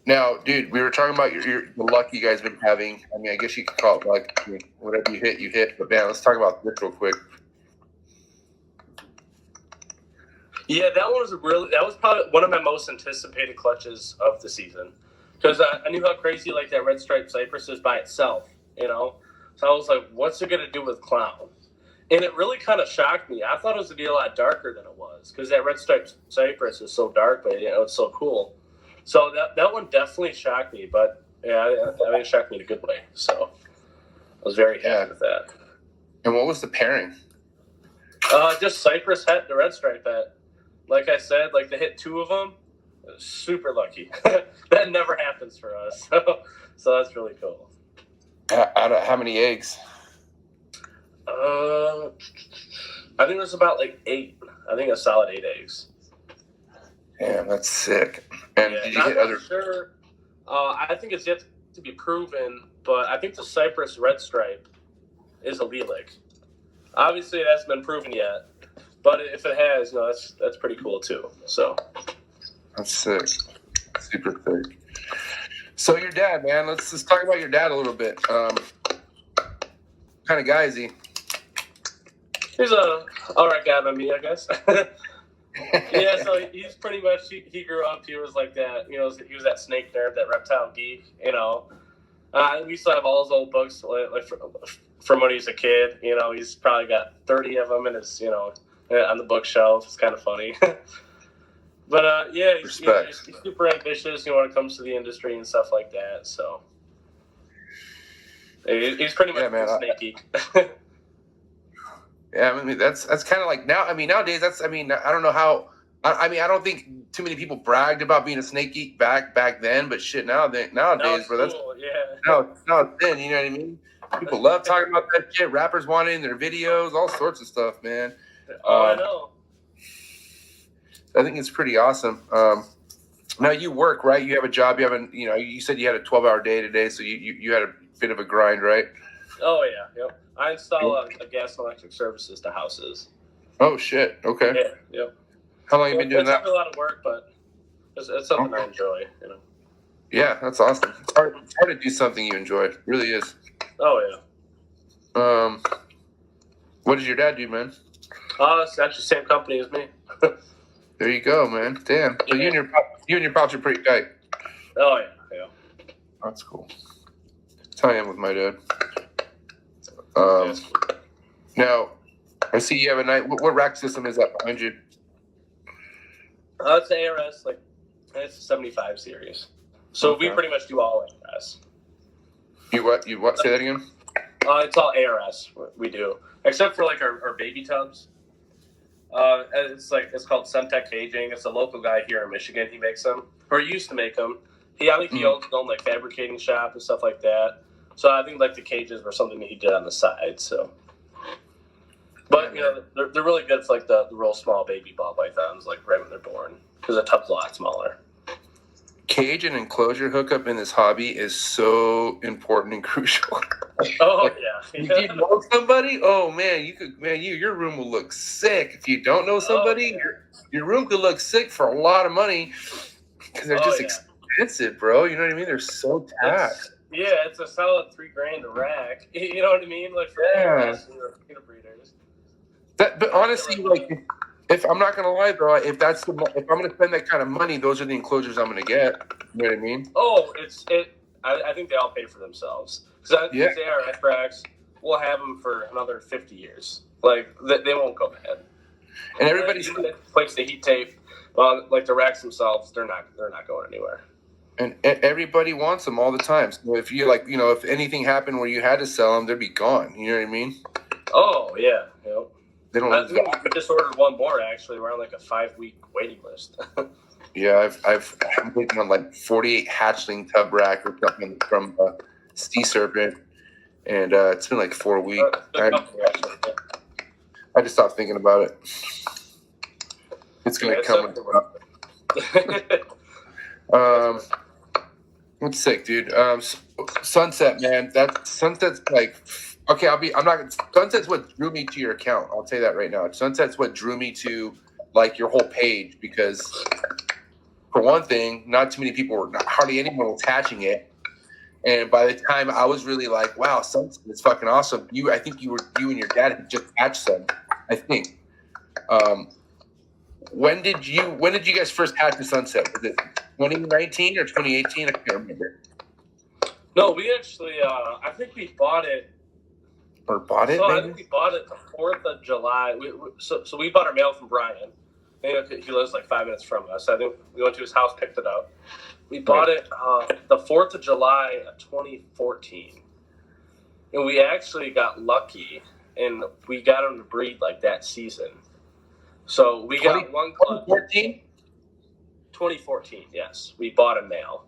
Now, dude, we were talking about the luck you guys been having. I mean, I guess you could call it luck. I mean, whatever you hit. But man, let's talk about this real quick. Yeah, that was probably one of my most anticipated clutches of the season, because I knew how crazy like that red stripe Cypress is by itself, So I was like, what's it gonna do with Clown? And it really kind of shocked me. I thought it was gonna be a lot darker than it was, because that red stripe Cypress is so dark, but it's so cool. So that one definitely shocked me, but yeah, I mean, it shocked me in a good way. So I was very happy with that. And what was the pairing? Just Cypress het, the red stripe het. Like I said, like to hit two of them, super lucky. That never happens for us. So that's really cool. Out of how many eggs? I think it was about like 8. I think a solid 8 eggs. Damn, that's sick. And did you get other? Sure. I think it's yet to be proven, but I think the Cypress red stripe is allelic. Obviously, it hasn't been proven yet. But if it has, that's pretty cool too. So that's sick, super sick. So your dad, man, let's talk about your dad a little bit. What kind of guy is he? He's a all right guy by me, I guess. Yeah, so he's pretty much he grew up. He was like that, he was that snake nerd, that reptile geek, We still have all his old books like from when he was a kid. He's probably got 30 of them in his on the bookshelf. It's kind of funny. But yeah, he's super ambitious, when it comes to the industry and stuff like that. So he's pretty much a snake geek. Yeah, I mean that's kind of like now. I mean nowadays I don't know how. I don't think too many people bragged about being a snake geek back then, but shit nowadays, bro, that's cool, yeah. No, then you know what I mean. People love talking about that shit. Rappers want it in their videos, all sorts of stuff, man. I know. I think it's pretty awesome. Now you work, right? You have a job. You have you said you had a 12-hour day today, so you had a bit of a grind, right? Oh yeah, yep. I install gas and electric services to houses. Oh shit. Okay. Yeah. Yep. How long have you been doing that? It's a lot of work, but it's something I enjoy. Yeah, that's awesome. It's hard to do something you enjoy. It really is. Oh yeah. What does your dad do, man? It's actually the same company as me. There you go, man. Damn. So you and your pops are pretty tight. Oh yeah. That's cool. That's how I am with my dad. Now, I see you have a night. What rack system is that behind you? It's the ARS, it's a 75 series. So we pretty much do all ARS. You what? Say that again. It's all ARS. We do, except for our baby tubs. It's called Suntech Caging. It's a local guy here in Michigan. He makes them, or he used to make them. He owns his own fabricating shop and stuff like that. So I think the cages were something that he did on the side. So, but they're really good for the real small baby ball pythons, right when they're born, because the tub's a lot smaller. Cage and enclosure hookup in this hobby is so important and crucial. Oh yeah. If you know somebody, oh man, your room will look sick. If you don't know somebody, your room could look sick for a lot of money because they're just expensive, bro. You know what I mean? They're so taxed. Yeah, it's a solid $3,000 a rack. You know what I mean? For breeders. But honestly, if I'm not gonna lie, though, if I'm gonna spend that kind of money, those are the enclosures I'm gonna get. You know what I mean? Oh, I think they all pay for themselves. Because these ARS racks, we'll have them for another 50 years. They won't go bad. And everybody's place the heat tape. Well, the racks themselves, they're not going anywhere. And everybody wants them all the time. So if you if anything happened where you had to sell them, they'd be gone. You know what I mean? Oh yeah. Yep. They don't. I just ordered one more. Actually, we're on a 5-week waiting list. Yeah, I'm waiting on 48 hatchling tub rack or something from Sea Serpent, and it's been 4 weeks. I just stopped thinking about it. It's gonna come. That's sick, dude. Sunset, man. Sunset's okay. Sunset's what drew me to your account. I'll tell you that right now. Sunset's what drew me to your whole page, because for one thing, not too many people were, hardly anyone was hatching it. And by the time I was really like, wow, sunset is fucking awesome. I think you and your dad had just hatched some, I think. When did you guys first hatch the sunset? Was it 2019 or 2018? I can't remember. No, we actually, I think we bought it. Or bought it? So maybe? I think we bought it the 4th of July. So we bought our mail from Brian. He lives like 5 minutes from us. I think we went to his house, picked it up. We bought it the 4th of July of 2014. And we actually got lucky, and we got him to breed like that season. So we got one clutch. 2014? 2014, yes. We bought a male.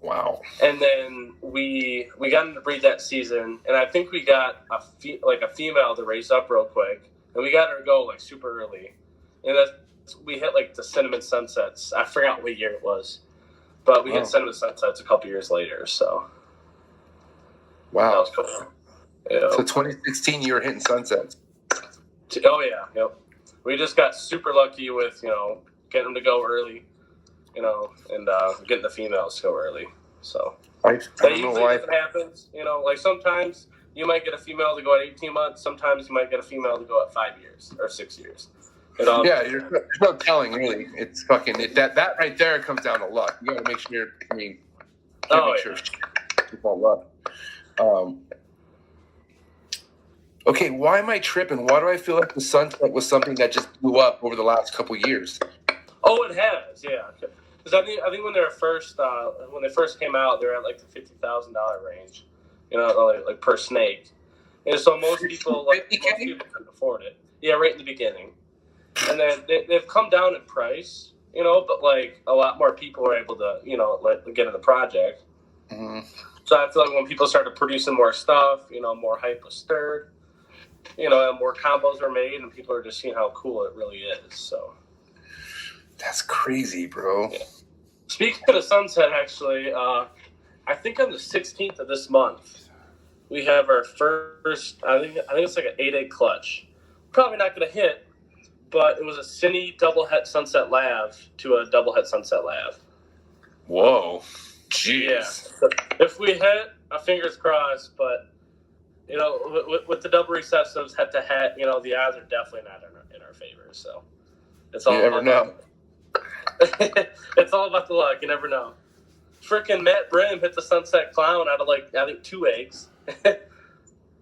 Wow. And then we got him to breed that season, and I think we got a female to raise up real quick, and we got her to go like super early. And we hit like the cinnamon sunsets. I forgot what year it was, but we hit cinnamon sunsets a couple years later. So wow, that was cool. Yeah. So 2016, you were hitting sunsets. Oh yeah, yep. We just got super lucky with getting them to go early, and getting the females to go early. So that usually doesn't happen. Like sometimes you might get a female to go at 18 months. Sometimes you might get a female to go at 5 years or 6 years. Yeah, there's no telling really. It's fucking that right there comes down to luck. You got to make sure. I mean, sure it's all luck. Okay, why am I tripping? Why do I feel like the sunset was something that just blew up over the last couple years? Oh, it has, yeah. Because I think when they first came out, they were at like the $50,000 range, like per snake. And so most people couldn't afford it. Yeah, right in the beginning. And then they've come down in price, but like a lot more people are able to, get in the project. Mm-hmm. So I feel like when people started producing more stuff, more hype was stirred, and more combos are made, and people are just seeing how cool it really is. So that's crazy, bro. Yeah. Speaking of sunset, actually, I think on the 16th of this month, we have our first. I think it's like an 8-egg clutch. Probably not going to hit, but it was a Cine double het sunset lav to a double het sunset lav. Whoa, jeez. Yeah. So if we hit, fingers crossed, but with the double recessives head to head, the odds are definitely not in our favor. So it's all. You never know. It's all about the luck. You never know. Freaking Matt Brim hit the sunset clown out of I think 2 eggs.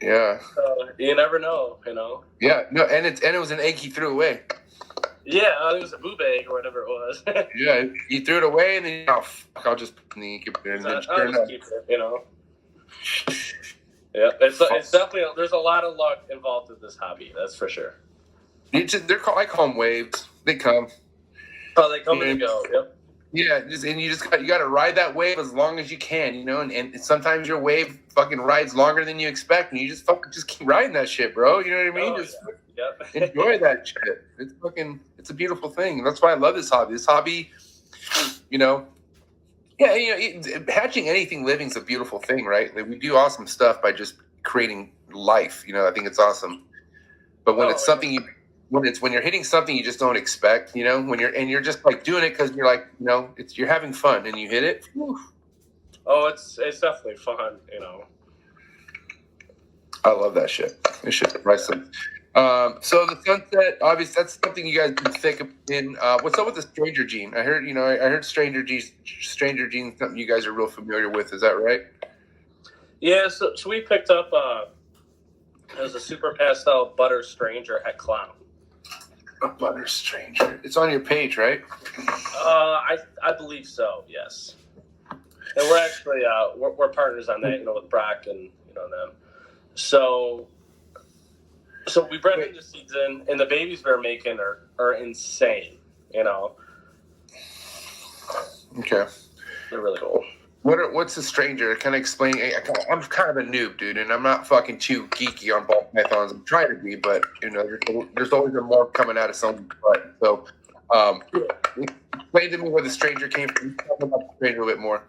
Yeah. So you never know, Yeah, no, and it was an egg he threw away. Yeah, it was a boob egg or whatever it was. Yeah, he threw it away, and then I'll just put it in the incubator and then I'll just keep it, Yeah, it's definitely there's a lot of luck involved in this hobby. That's for sure. I call them waves. They come. Oh, they come and go. Yep. Yeah, you got to ride that wave as long as you can, and sometimes your wave fucking rides longer than you expect, and you just keep riding that shit, bro. You know what I mean? Enjoy that shit. It's a beautiful thing. That's why I love this hobby. This hobby, hatching anything living is a beautiful thing, right? Like, we do awesome stuff by just creating life. I think it's awesome. But when it's something when you're hitting something you just don't expect, when you're just like doing it because you're like, you're having fun and you hit it. Whew. Oh, it's definitely fun, I love that shit. This shit is priceless. So the sunset, obviously, that's something you guys can think in. What's up with the stranger gene? I heard stranger gene, something you guys are real familiar with. Is that right? Yeah. So we picked up as a super pastel butter stranger het clown. A butter stranger. It's on your page, right? I believe so. Yes. And we're actually we're partners on that, with Brock and them. So we bred him this season, and the babies we're making are insane. Okay. They're really cool. What's the stranger? Can I explain? I'm kind of a noob, dude, and I'm not fucking too geeky on ball pythons. I'm trying to be, but there's always more coming out of someone's butt. So, explain to me where the stranger came from. Tell me about the stranger a little bit more.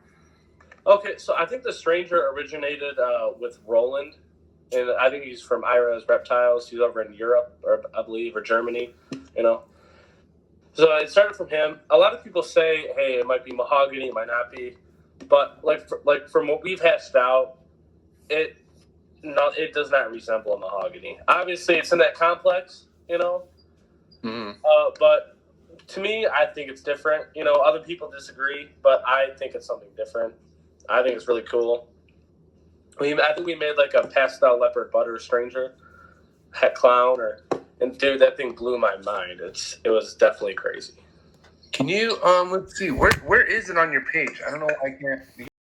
Okay, so I think the stranger originated with Roland, and I think he's from Ira's Reptiles. He's over in Europe, or I believe, or Germany. So it started from him. A lot of people say, "Hey, it might be mahogany, it might not be," but from what we've hashed out, it does not resemble a mahogany. Obviously, it's in that complex, but to me, I think it's different. Other people disagree, but I think it's something different. I think it's really cool. I think we made like a pastel leopard butter stranger, het clown, and dude, that thing blew my mind. It was definitely crazy. Can you let's see, where is it on your page? I don't know why I can't.